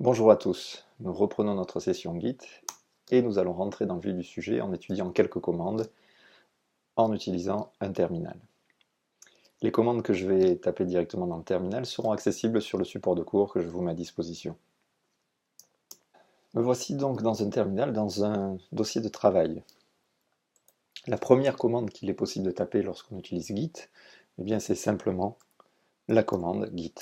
Bonjour à tous, nous reprenons notre session Git et nous allons rentrer dans le vif du sujet en étudiant quelques commandes en utilisant un terminal. Les commandes que je vais taper directement dans le terminal seront accessibles sur le support de cours que je vous mets à disposition. Me voici donc dans un terminal, dans un dossier de travail. La première commande qu'il est possible de taper lorsqu'on utilise Git, eh bien c'est simplement la commande Git.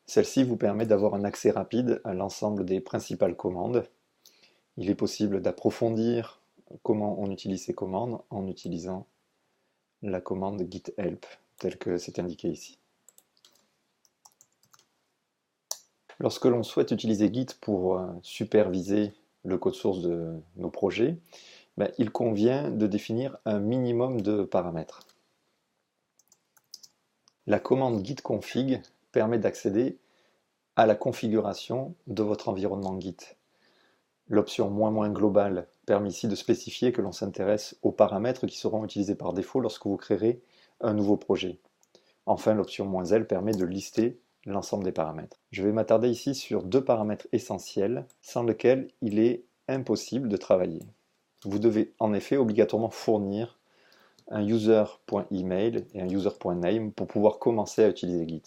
Celle-ci vous permet d'avoir un accès rapide à l'ensemble des principales commandes. Il est possible d'approfondir comment on utilise ces commandes en utilisant la commande git help, telle que c'est indiqué ici. Lorsque l'on souhaite utiliser Git pour superviser le code source de nos projets, il convient de définir un minimum de paramètres. La commande git config permet d'accéder à la configuration de votre environnement Git. L'option moins globale permet ici de spécifier que l'on s'intéresse aux paramètres qui seront utilisés par défaut lorsque vous créerez un nouveau projet. Enfin, l'option -L permet de lister l'ensemble des paramètres. Je vais m'attarder ici sur deux paramètres essentiels sans lesquels il est impossible de travailler. Vous devez en effet obligatoirement fournir un user.email et un user.name pour pouvoir commencer à utiliser Git.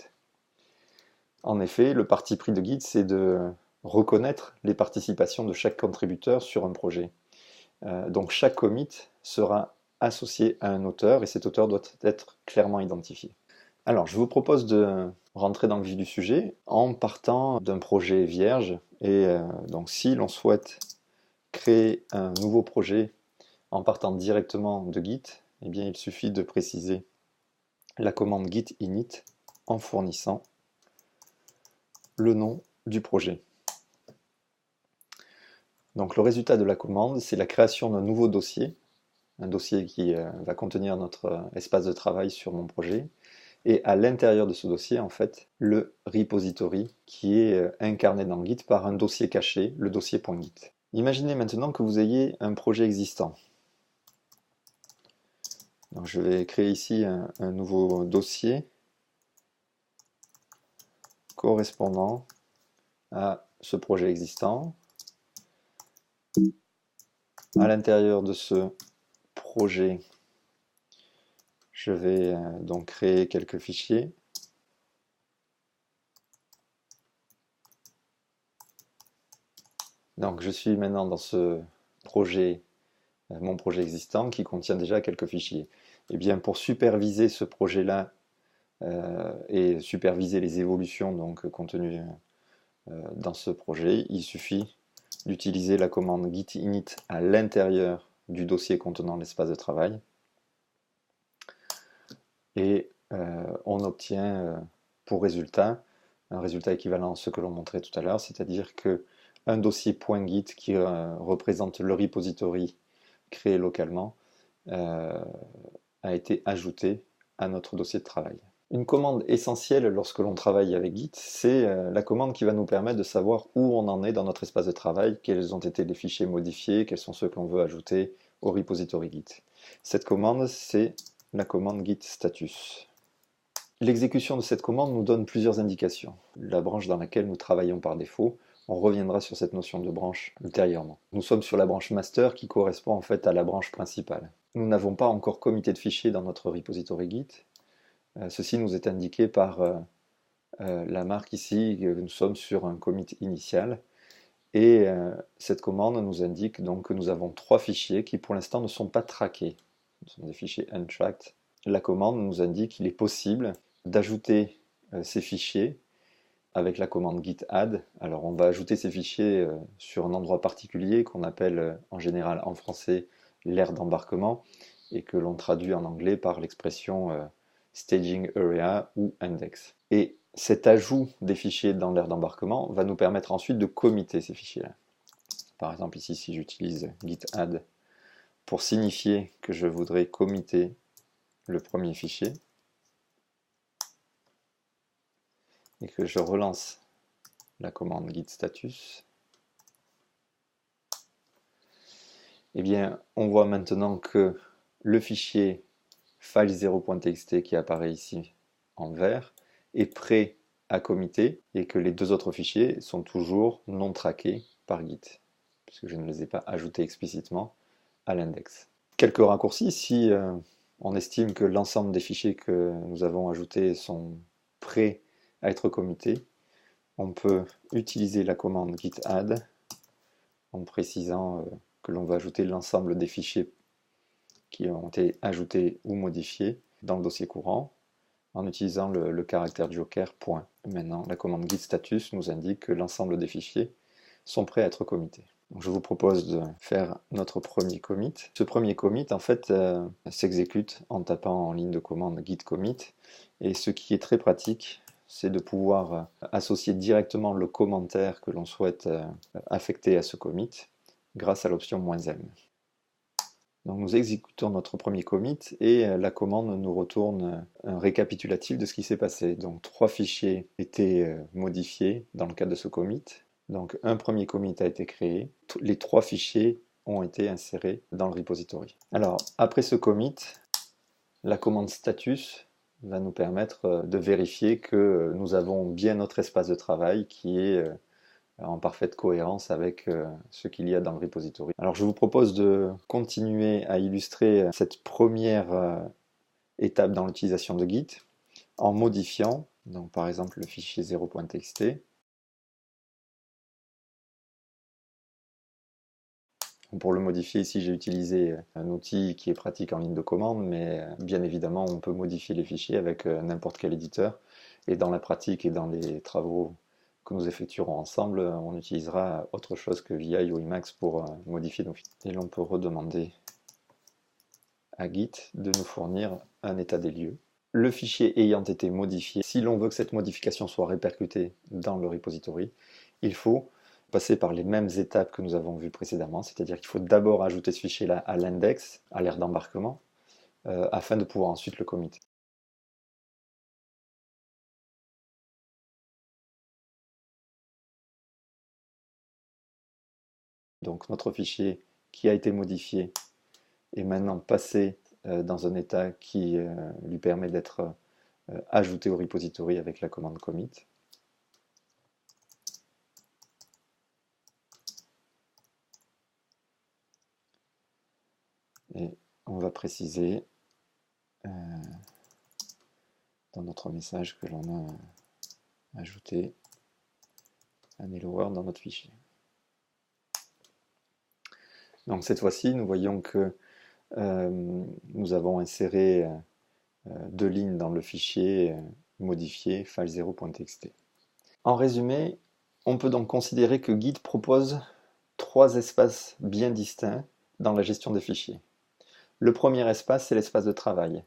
En effet, le parti pris de Git, c'est de reconnaître les participations de chaque contributeur sur un projet. Donc chaque commit sera associé à un auteur et cet auteur doit être clairement identifié. Alors je vous propose de rentrer dans le vif du sujet en partant d'un projet vierge et donc si l'on souhaite créer un nouveau projet en partant directement de Git, eh bien il suffit de préciser la commande git init en fournissant le nom du projet. Donc le résultat de la commande, c'est la création d'un nouveau dossier, un dossier qui va contenir notre espace de travail sur mon projet, et à l'intérieur de ce dossier, en fait, le repository qui est incarné dans Git par un dossier caché, le dossier.git. Imaginez maintenant que vous ayez un projet existant. Donc je vais créer ici un nouveau dossier correspondant à ce projet existant. À l'intérieur de ce projet, je vais donc créer quelques fichiers. Donc je suis maintenant dans ce projet, mon projet existant qui contient déjà quelques fichiers. Et bien pour superviser ce projet-là et superviser les évolutions donc contenues dans ce projet, il suffit d'utiliser la commande git init à l'intérieur du dossier contenant l'espace de travail. Et on obtient pour résultat un résultat équivalent à ce que l'on montrait tout à l'heure, c'est-à-dire que un dossier .git qui représente le repository créé localement a été ajouté à notre dossier de travail. Une commande essentielle lorsque l'on travaille avec Git, c'est la commande qui va nous permettre de savoir où on en est dans notre espace de travail, quels ont été les fichiers modifiés, quels sont ceux que l'on veut ajouter au repository Git. Cette commande, c'est la commande git status. L'exécution de cette commande nous donne plusieurs indications. La branche dans laquelle nous travaillons par défaut, on reviendra sur cette notion de branche ultérieurement. Nous sommes sur la branche master qui correspond en fait à la branche principale. Nous n'avons pas encore commité de fichiers dans notre repository Git. Ceci nous est indiqué par la marque ici que nous sommes sur un commit initial. Et cette commande nous indique donc que nous avons 3 fichiers qui pour l'instant ne sont pas traqués. Ce sont des fichiers untracked. La commande nous indique qu'il est possible d'ajouter ces fichiers avec la commande git add. Alors on va ajouter ces fichiers sur un endroit particulier qu'on appelle en général en français l'aire d'embarquement et que l'on traduit en anglais par l'expression staging area ou index. Et cet ajout des fichiers dans l'aire d'embarquement va nous permettre ensuite de commiter ces fichiers-là. Par exemple ici, si j'utilise git add pour signifier que je voudrais commiter le premier fichier et que je relance la commande git status, eh bien on voit maintenant que le fichier file0.txt qui apparaît ici en vert est prêt à committer et que les deux autres fichiers sont toujours non traqués par Git, puisque je ne les ai pas ajoutés explicitement à l'index. Quelques raccourcis, si on estime que l'ensemble des fichiers que nous avons ajoutés sont prêts à être committés, on peut utiliser la commande git add en précisant que l'on va ajouter l'ensemble des fichiers qui ont été ajoutés ou modifiés dans le dossier courant en utilisant le caractère joker point. Maintenant, la commande git status nous indique que l'ensemble des fichiers sont prêts à être committés. Donc, je vous propose de faire notre premier commit. Ce premier commit, en fait, s'exécute en tapant en ligne de commande git commit. Et ce qui est très pratique, c'est de pouvoir associer directement le commentaire que l'on souhaite affecter à ce commit grâce à l'option "-m". Donc nous exécutons notre premier commit et la commande nous retourne un récapitulatif de ce qui s'est passé. Donc 3 fichiers étaient modifiés dans le cadre de ce commit. Donc un premier commit a été créé, les 3 fichiers ont été insérés dans le repository. Alors après ce commit, la commande status va nous permettre de vérifier que nous avons bien notre espace de travail qui est en parfaite cohérence avec ce qu'il y a dans le repository. Alors je vous propose de continuer à illustrer cette première étape dans l'utilisation de Git en modifiant, donc par exemple le fichier 0.txt. Pour le modifier, ici j'ai utilisé un outil qui est pratique en ligne de commande, mais bien évidemment on peut modifier les fichiers avec n'importe quel éditeur. Et dans la pratique et dans les travaux que nous effectuerons ensemble, on utilisera autre chose que VI ou Emacs pour modifier nos fichiers. Et l'on peut redemander à Git de nous fournir un état des lieux. Le fichier ayant été modifié, si l'on veut que cette modification soit répercutée dans le repository, il faut passer par les mêmes étapes que nous avons vues précédemment, c'est-à-dire qu'il faut d'abord ajouter ce fichier-là à l'index, à l'aire d'embarquement, afin de pouvoir ensuite le commiter. Donc notre fichier qui a été modifié est maintenant passé dans un état qui lui permet d'être ajouté au repository avec la commande commit. Et on va préciser dans notre message que l'on a ajouté un hello world dans notre fichier. Donc cette fois-ci, nous voyons que nous avons inséré 2 lignes dans le fichier modifié file0.txt. En résumé, on peut donc considérer que Git propose 3 espaces bien distincts dans la gestion des fichiers. Le premier espace, c'est l'espace de travail.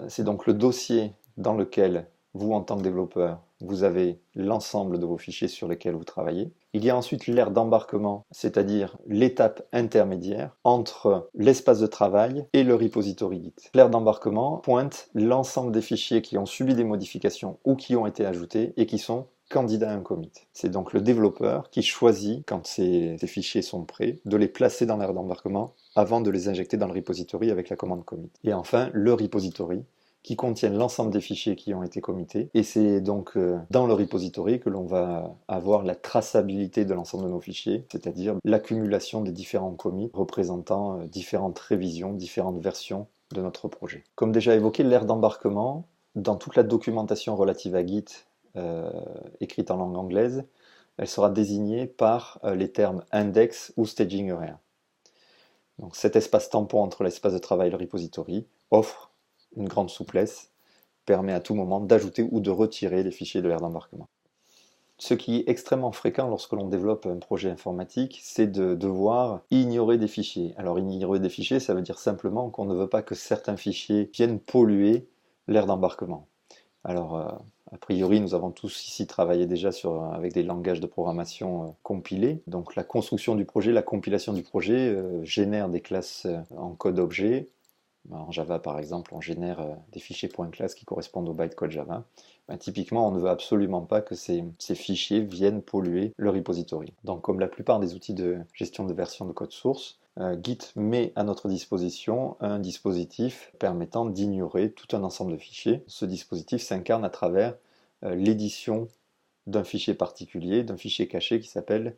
C'est donc le dossier dans lequel vous, en tant que développeur, vous avez l'ensemble de vos fichiers sur lesquels vous travaillez. Il y a ensuite l'aire d'embarquement, c'est-à-dire l'étape intermédiaire entre l'espace de travail et le repository Git. L'aire d'embarquement pointe l'ensemble des fichiers qui ont subi des modifications ou qui ont été ajoutés et qui sont candidats à un commit. C'est donc le développeur qui choisit, quand ces fichiers sont prêts, de les placer dans l'aire d'embarquement avant de les injecter dans le repository avec la commande commit. Et enfin, le repository, qui contiennent l'ensemble des fichiers qui ont été committés. Et c'est donc dans le repository que l'on va avoir la traçabilité de l'ensemble de nos fichiers, c'est-à-dire l'accumulation des différents commits représentant différentes révisions, différentes versions de notre projet. Comme déjà évoqué, l'aire d'embarquement, dans toute la documentation relative à Git écrite en langue anglaise, elle sera désignée par les termes index ou staging area. Donc cet espace tampon entre l'espace de travail et le repository offre une grande souplesse, permet à tout moment d'ajouter ou de retirer les fichiers de l'aire d'embarquement. Ce qui est extrêmement fréquent lorsque l'on développe un projet informatique, c'est de devoir ignorer des fichiers. Alors ignorer des fichiers, ça veut dire simplement qu'on ne veut pas que certains fichiers viennent polluer l'aire d'embarquement. Alors, a priori, nous avons tous ici travaillé déjà avec des langages de programmation compilés. Donc la construction du projet, la compilation du projet génère des classes en code objet. En Java, par exemple, on génère des fichiers .class qui correspondent au bytecode Java. Typiquement, on ne veut absolument pas que ces fichiers viennent polluer le repository. Donc, comme la plupart des outils de gestion de version de code source, Git met à notre disposition un dispositif permettant d'ignorer tout un ensemble de fichiers. Ce dispositif s'incarne à travers l'édition d'un fichier particulier, d'un fichier caché qui s'appelle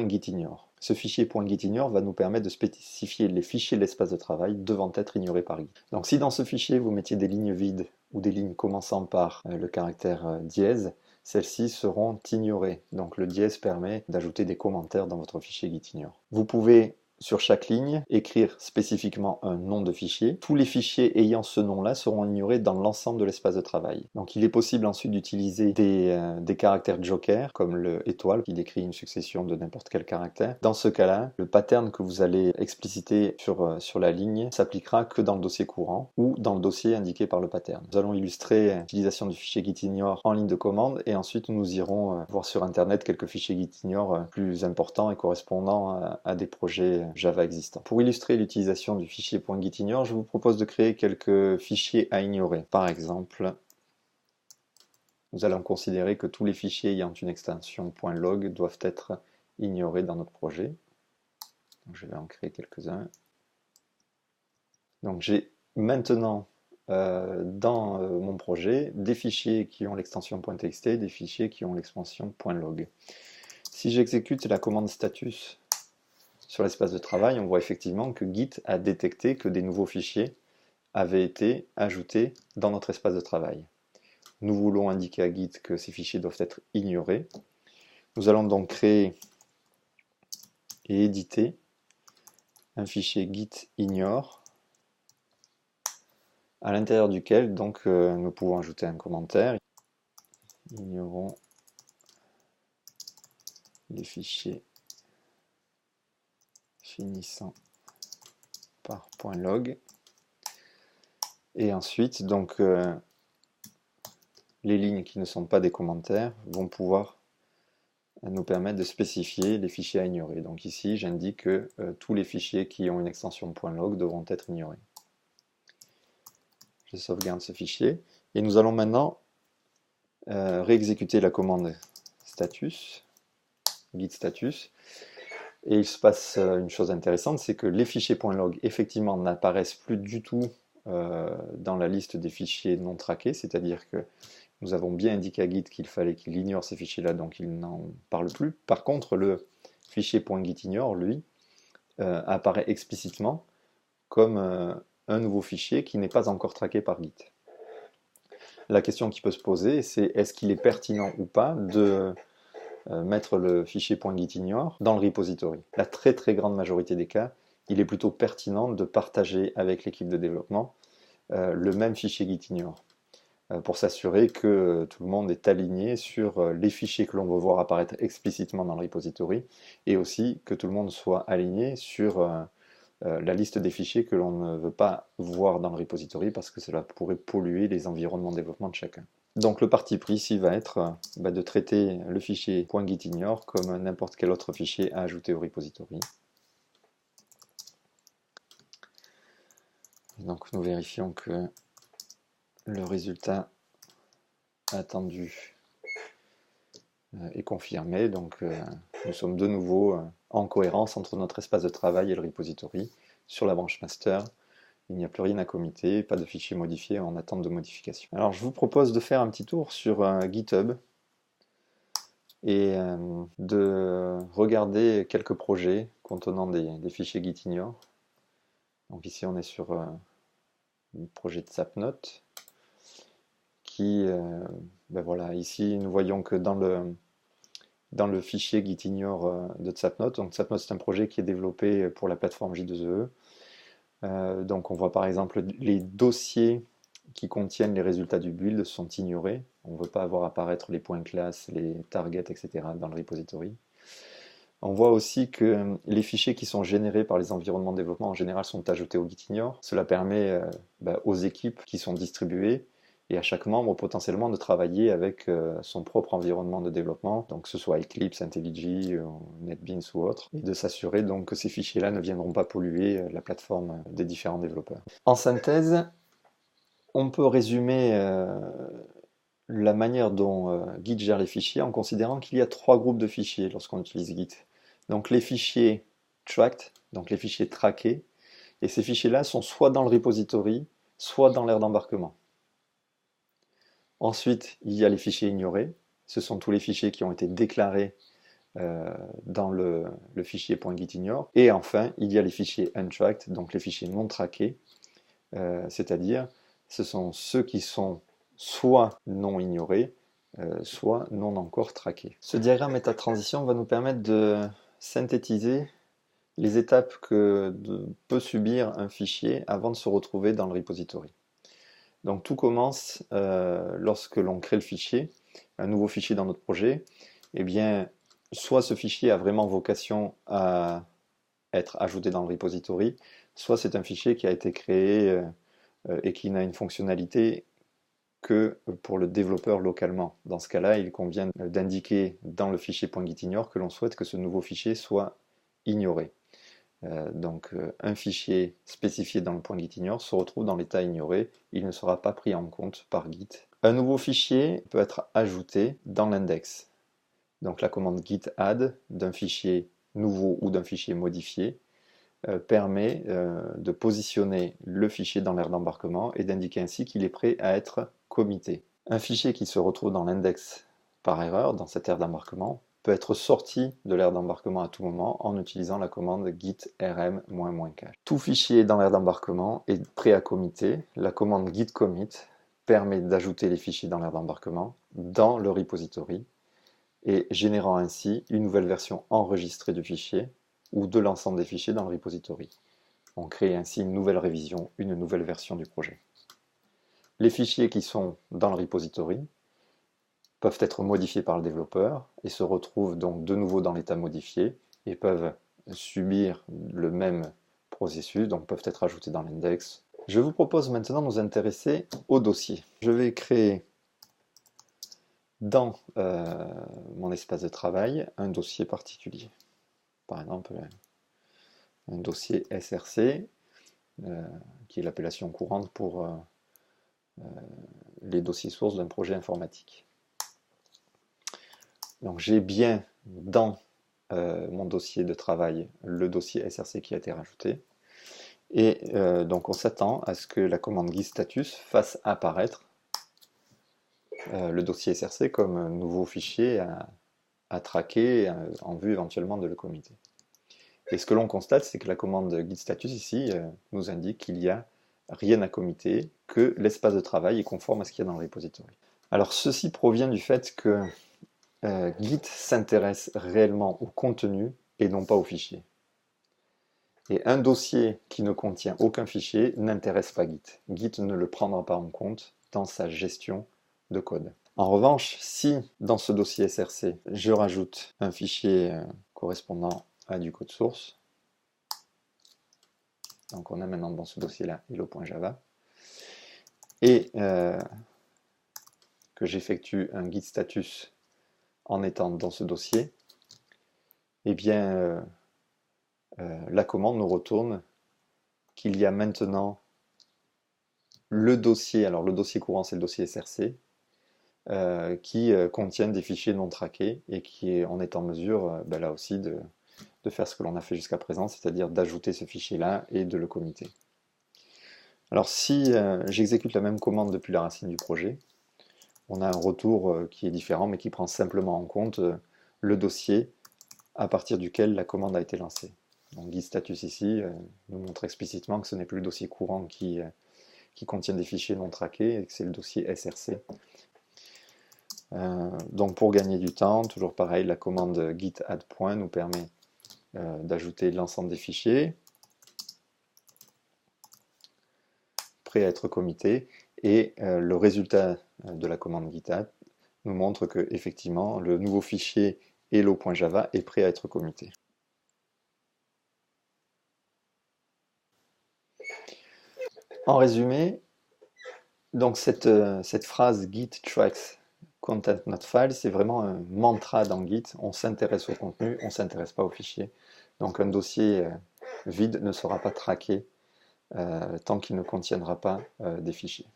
.gitignore. Ce fichier .gitignore va nous permettre de spécifier les fichiers de l'espace de travail devant être ignorés par Git. Donc si dans ce fichier vous mettiez des lignes vides ou des lignes commençant par le caractère dièse, celles-ci seront ignorées. Donc le dièse permet d'ajouter des commentaires dans votre fichier gitignore. Vous pouvez sur chaque ligne écrire spécifiquement un nom de fichier. Tous les fichiers ayant ce nom-là seront ignorés dans l'ensemble de l'espace de travail. Donc il est possible ensuite d'utiliser des caractères joker, comme le étoile, qui décrit une succession de n'importe quel caractère. Dans ce cas-là, le pattern que vous allez expliciter sur la ligne s'appliquera que dans le dossier courant ou dans le dossier indiqué par le pattern. Nous allons illustrer l'utilisation du fichier gitignore en ligne de commande et ensuite nous irons voir sur internet quelques fichiers gitignore plus importants et correspondant à des projets Java existants. Pour illustrer l'utilisation du fichier .gitignore, je vous propose de créer quelques fichiers à ignorer. Par exemple, nous allons considérer que tous les fichiers ayant une extension .log doivent être ignorés dans notre projet. Donc, je vais en créer quelques-uns. Donc j'ai maintenant dans mon projet des fichiers qui ont l'extension .txt et des fichiers qui ont l'extension .log. Si j'exécute la commande status sur l'espace de travail, on voit effectivement que Git a détecté que des nouveaux fichiers avaient été ajoutés dans notre espace de travail. Nous voulons indiquer à Git que ces fichiers doivent être ignorés. Nous allons donc créer et éditer un fichier git ignore à l'intérieur duquel donc nous pouvons ajouter un commentaire. Ignorons les fichiers finissant par .log. Et ensuite, donc, les lignes qui ne sont pas des commentaires vont pouvoir nous permettre de spécifier les fichiers à ignorer. Donc ici, j'indique que tous les fichiers qui ont une extension .log devront être ignorés. Je sauvegarde ce fichier. Et nous allons maintenant réexécuter la commande status, git status. Et il se passe une chose intéressante, c'est que les fichiers .log effectivement n'apparaissent plus du tout dans la liste des fichiers non traqués, c'est-à-dire que nous avons bien indiqué à Git qu'il fallait qu'il ignore ces fichiers-là, donc il n'en parle plus. Par contre, le fichier .gitignore, lui, apparaît explicitement comme un nouveau fichier qui n'est pas encore traqué par Git. La question qui peut se poser, c'est est-ce qu'il est pertinent ou pas de mettre le fichier .gitignore dans le repository. La très grande majorité des cas, il est plutôt pertinent de partager avec l'équipe de développement le même fichier gitignore pour s'assurer que tout le monde est aligné sur les fichiers que l'on veut voir apparaître explicitement dans le repository et aussi que tout le monde soit aligné sur la liste des fichiers que l'on ne veut pas voir dans le repository parce que cela pourrait polluer les environnements de développement de chacun. Donc le parti pris ici va être de traiter le fichier .gitignore comme n'importe quel autre fichier à ajouter au repository. Donc nous vérifions que le résultat attendu est confirmé. Donc nous sommes de nouveau en cohérence entre notre espace de travail et le repository. Sur la branche master, il n'y a plus rien à committer, pas de fichier modifié en attente de modification. Alors je vous propose de faire un petit tour sur GitHub et de regarder quelques projets contenant des fichiers gitignore. Donc ici on est sur le projet de Sapnot qui, voilà, ici nous voyons que dans le fichier gitignore de Sapnot, donc Sapnot c'est un projet qui est développé pour la plateforme J2EE. Donc on voit par exemple les dossiers qui contiennent les résultats du build sont ignorés. On ne veut pas avoir apparaître les points classes, les targets, etc. dans le repository. On voit aussi que les fichiers qui sont générés par les environnements de développement en général sont ajoutés au gitignore. Cela permet aux équipes qui sont distribuées et à chaque membre potentiellement de travailler avec son propre environnement de développement, donc que ce soit Eclipse, IntelliJ, NetBeans ou autre, et de s'assurer donc que ces fichiers-là ne viendront pas polluer la plateforme des différents développeurs. En synthèse, on peut résumer la manière dont Git gère les fichiers en considérant qu'il y a 3 groupes de fichiers lorsqu'on utilise Git. Donc les fichiers tracked, donc les fichiers traqués, et ces fichiers-là sont soit dans le repository, soit dans l'aire d'embarquement. Ensuite, il y a les fichiers ignorés. Ce sont tous les fichiers qui ont été déclarés dans le fichier .gitignore. Et enfin, il y a les fichiers untracked, donc les fichiers non traqués, c'est-à-dire ce sont ceux qui sont soit non ignorés, soit non encore traqués. Ce diagramme état de transition va nous permettre de synthétiser les étapes que peut subir un fichier avant de se retrouver dans le repository. Donc tout commence lorsque l'on crée le fichier, un nouveau fichier dans notre projet. Eh bien, soit ce fichier a vraiment vocation à être ajouté dans le repository, soit c'est un fichier qui a été créé et qui n'a une fonctionnalité que pour le développeur localement. Dans ce cas-là, il convient d'indiquer dans le fichier .gitignore que l'on souhaite que ce nouveau fichier soit ignoré. Donc un fichier spécifié dans le .gitignore se retrouve dans l'état ignoré, il ne sera pas pris en compte par Git. Un nouveau fichier peut être ajouté dans l'index. Donc la commande git add d'un fichier nouveau ou d'un fichier modifié permet de positionner le fichier dans l'aire d'embarquement et d'indiquer ainsi qu'il est prêt à être commité. Un fichier qui se retrouve dans l'index par erreur, dans cette aire d'embarquement, peut être sorti de l'aire d'embarquement à tout moment en utilisant la commande git rm -cache. Tout fichier dans l'aire d'embarquement est prêt à commiter. La commande git commit permet d'ajouter les fichiers dans l'aire d'embarquement dans le repository et générant ainsi une nouvelle version enregistrée du fichier ou de l'ensemble des fichiers dans le repository. On crée ainsi une nouvelle révision, une nouvelle version du projet. Les fichiers qui sont dans le repository peuvent être modifiés par le développeur et se retrouvent donc de nouveau dans l'état modifié et peuvent subir le même processus, donc peuvent être ajoutés dans l'index. Je vous propose maintenant de nous intéresser au dossier. Je vais créer dans mon espace de travail un dossier particulier. Par exemple, un dossier SRC, qui est l'appellation courante pour les dossiers sources d'un projet informatique. Donc j'ai bien dans mon dossier de travail le dossier SRC qui a été rajouté. Et donc on s'attend à ce que la commande git status fasse apparaître le dossier SRC comme un nouveau fichier à traquer en vue éventuellement de le commiter. Et ce que l'on constate, c'est que la commande git status ici nous indique qu'il n'y a rien à commiter, que l'espace de travail est conforme à ce qu'il y a dans le repository. Alors ceci provient du fait que Git s'intéresse réellement au contenu et non pas au fichier. Et un dossier qui ne contient aucun fichier n'intéresse pas Git. Git ne le prendra pas en compte dans sa gestion de code. En revanche, si dans ce dossier SRC, je rajoute un fichier correspondant à du code source, donc on a maintenant dans ce dossier-là hello.java, et que j'effectue un git status en étant dans ce dossier, eh bien la commande nous retourne qu'il y a maintenant le dossier, alors le dossier courant c'est le dossier SRC, qui contiennent des fichiers non traqués et qui en est en mesure là aussi de faire ce que l'on a fait jusqu'à présent, c'est-à-dire d'ajouter ce fichier-là et de le commiter. Alors si j'exécute la même commande depuis la racine du projet, on a un retour qui est différent mais qui prend simplement en compte le dossier à partir duquel la commande a été lancée. Donc git status ici nous montre explicitement que ce n'est plus le dossier courant qui contient des fichiers non traqués et que c'est le dossier SRC. Donc pour gagner du temps, toujours pareil, la commande git add point nous permet d'ajouter l'ensemble des fichiers prêts à être committés et le résultat de la commande git add nous montre que effectivement le nouveau fichier hello.java est prêt à être commité. En résumé, donc cette phrase git tracks content not file, c'est vraiment un mantra dans Git. On s'intéresse au contenu, on ne s'intéresse pas au fichier. Donc un dossier vide ne sera pas traqué tant qu'il ne contiendra pas des fichiers.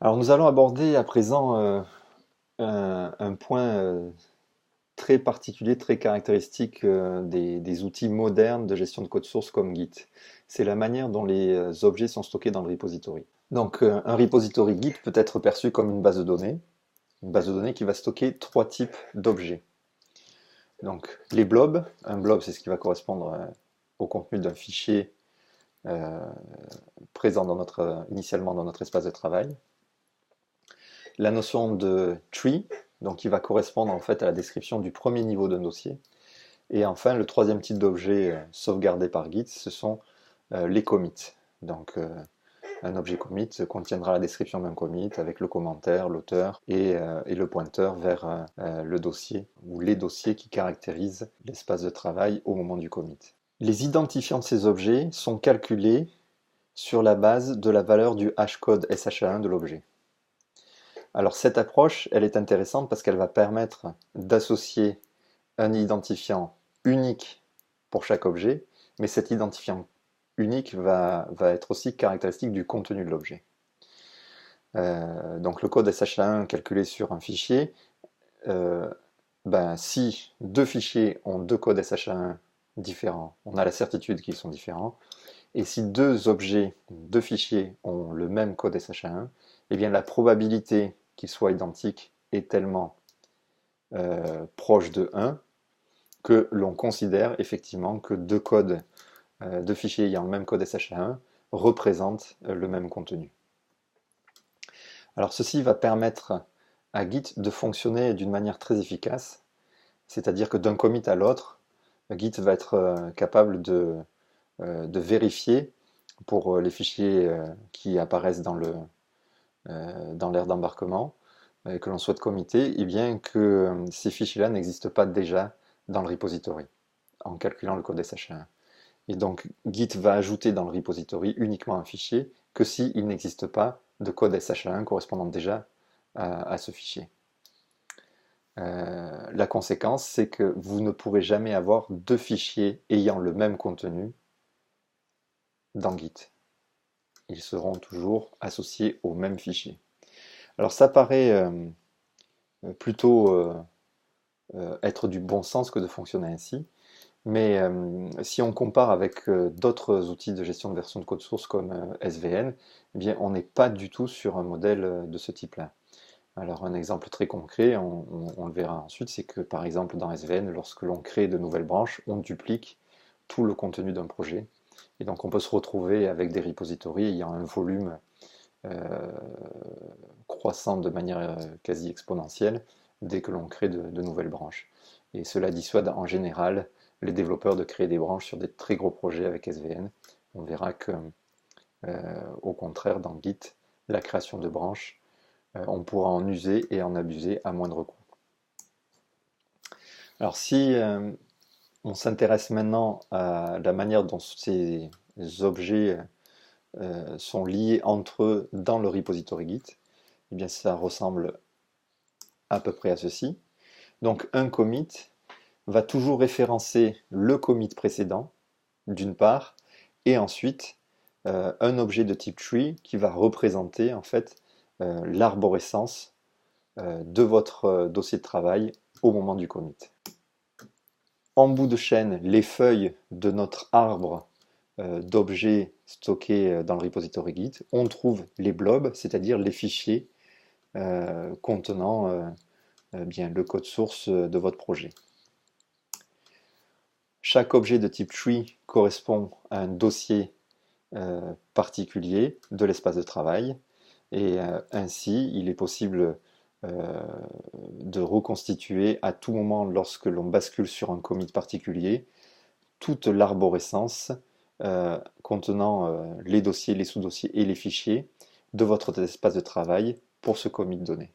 Alors nous allons aborder à présent un point très particulier, très caractéristique des outils modernes de gestion de code source comme Git. C'est la manière dont les objets sont stockés dans le repository. Donc un repository Git peut être perçu comme une base de données une base de données qui va stocker 3 types d'objets. Donc les blobs, un blob c'est ce qui va correspondre au contenu d'un fichier présent initialement dans notre espace de travail. La notion de tree, donc qui va correspondre en fait à la description du premier niveau d'un dossier. Et enfin, le troisième type d'objet sauvegardé par Git, ce sont les commits. Donc un objet commit contiendra la description d'un commit avec le commentaire, l'auteur et le pointeur vers le dossier ou les dossiers qui caractérisent l'espace de travail au moment du commit. Les identifiants de ces objets sont calculés sur la base de la valeur du hashcode SHA-1 de l'objet. Alors cette approche, elle est intéressante parce qu'elle va permettre d'associer un identifiant unique pour chaque objet, mais cet identifiant unique va être aussi caractéristique du contenu de l'objet. Donc le code SHA-1 calculé sur un fichier, si deux fichiers ont deux codes SHA-1 différents, on a la certitude qu'ils sont différents, et si deux fichiers ont le même code SHA-1, eh bien la probabilité qu'ils soient identiques est tellement proche de 1 que l'on considère effectivement que deux fichiers ayant le même code SHA-1 représentent le même contenu. Alors ceci va permettre à Git de fonctionner d'une manière très efficace, c'est-à-dire que d'un commit à l'autre, Git va être capable de vérifier pour les fichiers qui apparaissent dans l'aire d'embarquement que l'on souhaite committer, et bien que ces fichiers-là n'existent pas déjà dans le repository en calculant le code SHA-1. Et donc Git va ajouter dans le repository uniquement un fichier que s'il n'existe pas de code SHA-1 correspondant déjà à ce fichier. La conséquence, c'est que vous ne pourrez jamais avoir deux fichiers ayant le même contenu dans Git. Ils seront toujours associés au même fichier. Alors ça paraît plutôt être du bon sens que de fonctionner ainsi, mais si on compare avec d'autres outils de gestion de version de code source comme SVN, eh bien, on n'est pas du tout sur un modèle de ce type-là. Alors un exemple très concret, on le verra ensuite, c'est que par exemple dans SVN, lorsque l'on crée de nouvelles branches, on duplique tout le contenu d'un projet. Et donc on peut se retrouver avec des repositories ayant un volume croissant de manière quasi exponentielle dès que l'on crée de nouvelles branches. Et cela dissuade en général les développeurs de créer des branches sur des très gros projets avec SVN. On verra que, au contraire, dans Git, la création de branches, on pourra en user et en abuser à moindre coût. Alors si on s'intéresse maintenant à la manière dont ces objets sont liés entre eux dans le repository Git, eh bien ça ressemble à peu près à ceci. Donc un commit va toujours référencer le commit précédent, d'une part, et ensuite un objet de type tree qui va représenter en fait l'arborescence de votre dossier de travail au moment du commit. En bout de chaîne, les feuilles de notre arbre d'objets stockés dans le repository Git, on trouve les blobs, c'est-à-dire les fichiers contenant bien le code source de votre projet. Chaque objet de type tree correspond à un dossier particulier de l'espace de travail, et ainsi il est possible de reconstituer à tout moment, lorsque l'on bascule sur un commit particulier, toute l'arborescence contenant les dossiers, les sous-dossiers et les fichiers de votre espace de travail pour ce commit donné.